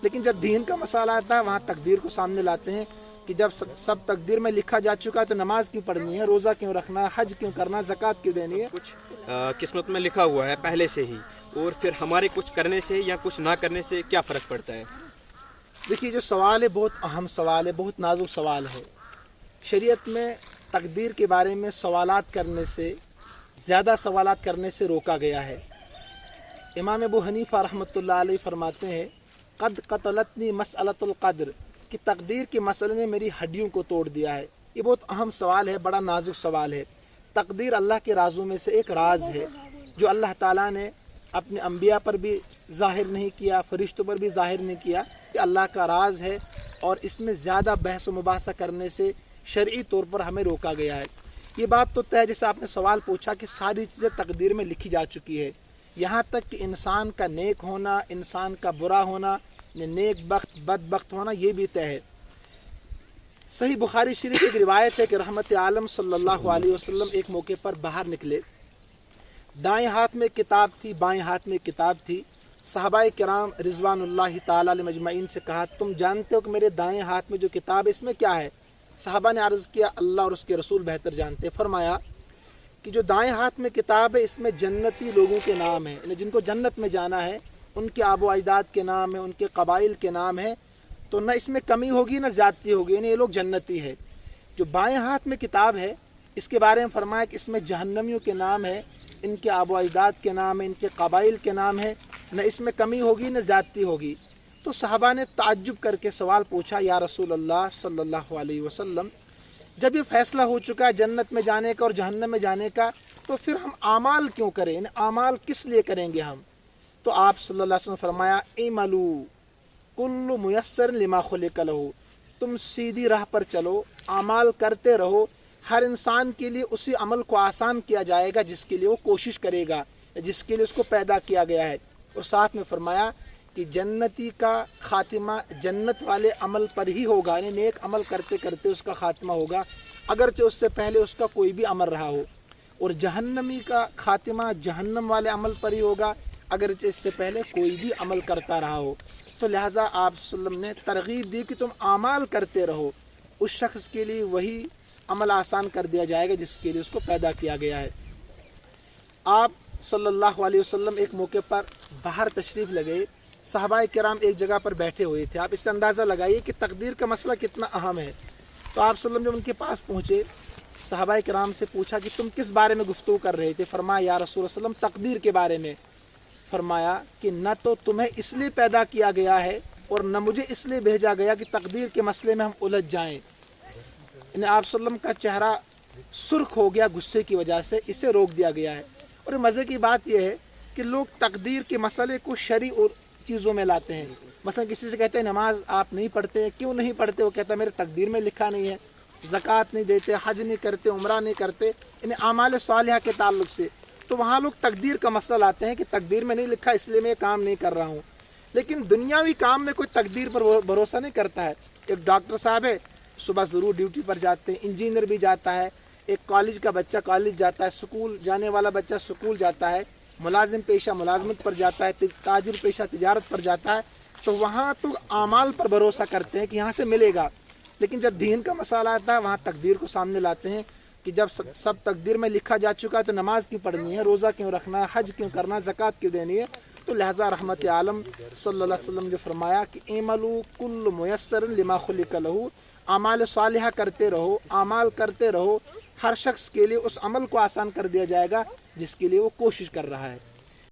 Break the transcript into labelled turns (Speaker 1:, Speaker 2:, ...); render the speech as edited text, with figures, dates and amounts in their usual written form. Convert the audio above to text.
Speaker 1: لیکن جب دین کا مسئلہ آتا ہے وہاں تقدیر کو سامنے لاتے ہیں کہ جب سب تقدیر میں لکھا جا چکا ہے تو نماز کیوں پڑھنی ہے، روزہ کیوں رکھنا ہے، حج کیوں کرنا ہے، زکوٰۃ کیوں دینی ہے۔
Speaker 2: کچھ قسمت میں لکھا ہوا ہے پہلے سے ہی، اور پھر ہمارے کچھ کرنے سے یا کچھ نہ کرنے سے کیا فرق پڑتا ہے؟
Speaker 1: دیکھیے جو سوال ہے بہت اہم سوال ہے، بہت نازک سوال ہے۔ شریعت میں تقدیر کے بارے میں سوالات کرنے سے، زیادہ سوالات کرنے سے روکا گیا ہے۔ امام ابو حنیفہ رحمۃ اللہ علیہ فرماتے ہیں قد قتلتنی مسئلۃ القدر، کہ تقدیر کے مسئلے نے میری ہڈیوں کو توڑ دیا ہے۔ یہ بہت اہم سوال ہے، بڑا نازک سوال ہے۔ تقدیر اللہ کے رازوں میں سے ایک راز ہے جو اللہ تعالیٰ نے اپنے انبیاء پر بھی ظاہر نہیں کیا، فرشتوں پر بھی ظاہر نہیں کیا، کہ اللہ کا راز ہے، اور اس میں زیادہ بحث و مباحثہ کرنے سے شرعی طور پر ہمیں روکا گیا ہے۔ یہ بات تو طے، جیسے آپ نے سوال پوچھا کہ ساری چیزیں تقدیر میں لکھی جا چکی ہے، یہاں تک کہ انسان کا نیک ہونا، انسان کا برا ہونا، نیک بخت بدبخت ہونا، یہ بھی طے ہے۔ صحیح بخاری شریف ایک روایت ہے کہ رحمت عالم صلی اللہ علیہ وسلم ایک موقع پر باہر نکلے، دائیں ہاتھ میں کتاب تھی، بائیں ہاتھ میں کتاب تھی۔ صحابہ کرام رضوان اللہ تعالیٰ علیہ مجمعین سے کہا تم جانتے ہو کہ میرے دائیں ہاتھ میں جو کتاب ہے اس میں کیا ہے؟ صحابہ نے عرض کیا اللہ اور اس کے رسول بہتر جانتے۔ فرمایا کہ جو دائیں ہاتھ میں کتاب ہے اس میں جنتی لوگوں کے نام ہیں، یعنی جن کو جنت میں جانا ہے ان کے آب و اجداد کے نام ہیں، ان کے قبائل کے نام ہیں، تو نہ اس میں کمی ہوگی نہ زیادتی ہوگی، یعنی یہ لوگ جنتی ہے۔ جو بائیں ہاتھ میں کتاب ہے اس کے بارے میں فرمایا کہ اس میں جہنمیوں کے نام ہے، ان کے آب و اجداد کے نام ہیں، ان کے قبائل کے نام ہیں، نہ اس میں کمی ہوگی نہ زیادتی ہوگی۔ تو صحابہ نے تعجب کر کے سوال پوچھا یا رسول اللہ صلی اللہ علیہ وسلم، جب یہ فیصلہ ہو چکا ہے جنت میں جانے کا اور جہنم میں جانے کا، تو پھر ہم اعمال کیوں کریں، یعنی اعمال کس لیے کریں گے ہم؟ تو آپ صلی اللہ علیہ وسلم فرمایا اعملوا کل میسر لما خلق لہ، تم سیدھی راہ پر چلو، اعمال کرتے رہو، ہر انسان کے لیے اسی عمل کو آسان کیا جائے گا جس کے لیے وہ کوشش کرے گا، جس کے لیے اس کو پیدا کیا گیا ہے۔ اور ساتھ میں فرمایا کہ جنتی کا خاتمہ جنت والے عمل پر ہی ہوگا، یعنی نیک عمل کرتے کرتے اس کا خاتمہ ہوگا، اگرچہ اس سے پہلے اس کا کوئی بھی عمل رہا ہو۔ اور جہنمی کا خاتمہ جہنم والے عمل پر ہی ہوگا، اگرچہ اس سے پہلے کوئی بھی عمل کرتا رہا ہو۔ تو لہٰذا آپ صلی اللہ علیہ وسلم نے ترغیب دی کہ تم اعمال کرتے رہو، اس شخص کے لیے وہی عمل آسان کر دیا جائے گا جس کے لیے اس کو پیدا کیا گیا ہے۔ آپ صلی اللہ علیہ وسلم ایک موقع پر باہر تشریف لگے، صحابہ کرام ایک جگہ پر بیٹھے ہوئے تھے۔ آپ اس سے اندازہ لگائیے کہ تقدیر کا مسئلہ کتنا اہم ہے۔ تو آپ صلی اللہ علیہ وسلم جب ان کے پاس پہنچے، صحابہ کرام سے پوچھا کہ تم کس بارے میں گفتگو کر رہے تھے؟ فرمایا یا رسول اللہ صلی اللہ علیہ وسلم تقدیر کے بارے میں۔ فرمایا کہ نہ تو تمہیں اس لیے پیدا کیا گیا ہے اور نہ مجھے اس لیے بھیجا گیا کہ تقدیر کے مسئلے میں ہم الجھ جائیں۔ یعنی آپ صلی اللہ علیہ وسلم کا چہرہ سرخ ہو گیا غصے کی وجہ سے، اسے روک دیا گیا ہے۔ اور مزے کی بات یہ ہے کہ لوگ تقدیر کے مسئلے کو شرعی اور چیزوں میں لاتے ہیں۔ مثلا کسی سے کہتے ہیں نماز آپ نہیں پڑھتے، کیوں نہیں پڑھتے؟ وہ کہتا ہے میرے تقدیر میں لکھا نہیں ہے۔ زکوٰۃ نہیں دیتے، حج نہیں کرتے، عمرہ نہیں کرتے، یعنی اعمال صالحہ کے تعلق سے۔ تو وہاں لوگ تقدیر کا مسئلہ لاتے ہیں کہ تقدیر میں نہیں لکھا اس لیے میں یہ کام نہیں کر رہا ہوں۔ لیکن دنیاوی کام میں کوئی تقدیر پر بھروسہ نہیں کرتا ہے۔ ایک ڈاکٹر صاحب ہے، صبح ضرور ڈیوٹی پر جاتے ہیں، انجینئر بھی جاتا ہے، ایک کالج کا بچہ کالج جاتا ہے، سکول جانے والا بچہ سکول جاتا ہے، ملازم پیشہ ملازمت پر جاتا ہے، تاجر پیشہ تجارت پر جاتا ہے۔ تو وہاں تو اعمال پر بھروسہ کرتے ہیں کہ یہاں سے ملے گا، لیکن جب دین کا مسئلہ آتا ہے وہاں تقدیر کو سامنے لاتے ہیں کہ جب سب تقدیر میں لکھا جا چکا ہے تو نماز کیوں پڑھنی ہے، روزہ کیوں رکھنا ہے، حج کیوں کرنا ہے، زکوٰۃ کیوں دینی ہے۔ تو لہٰذا رحمت عالم صلی اللہ علیہ وسلم جو فرمایا کہ اعملوا کل میسر لما خلق لہ، اعمال صالحہ کرتے رہو، اعمال کرتے رہو، ہر شخص کے لیے اس عمل کو آسان کر دیا جائے گا جس کے لیے وہ کوشش کر رہا ہے۔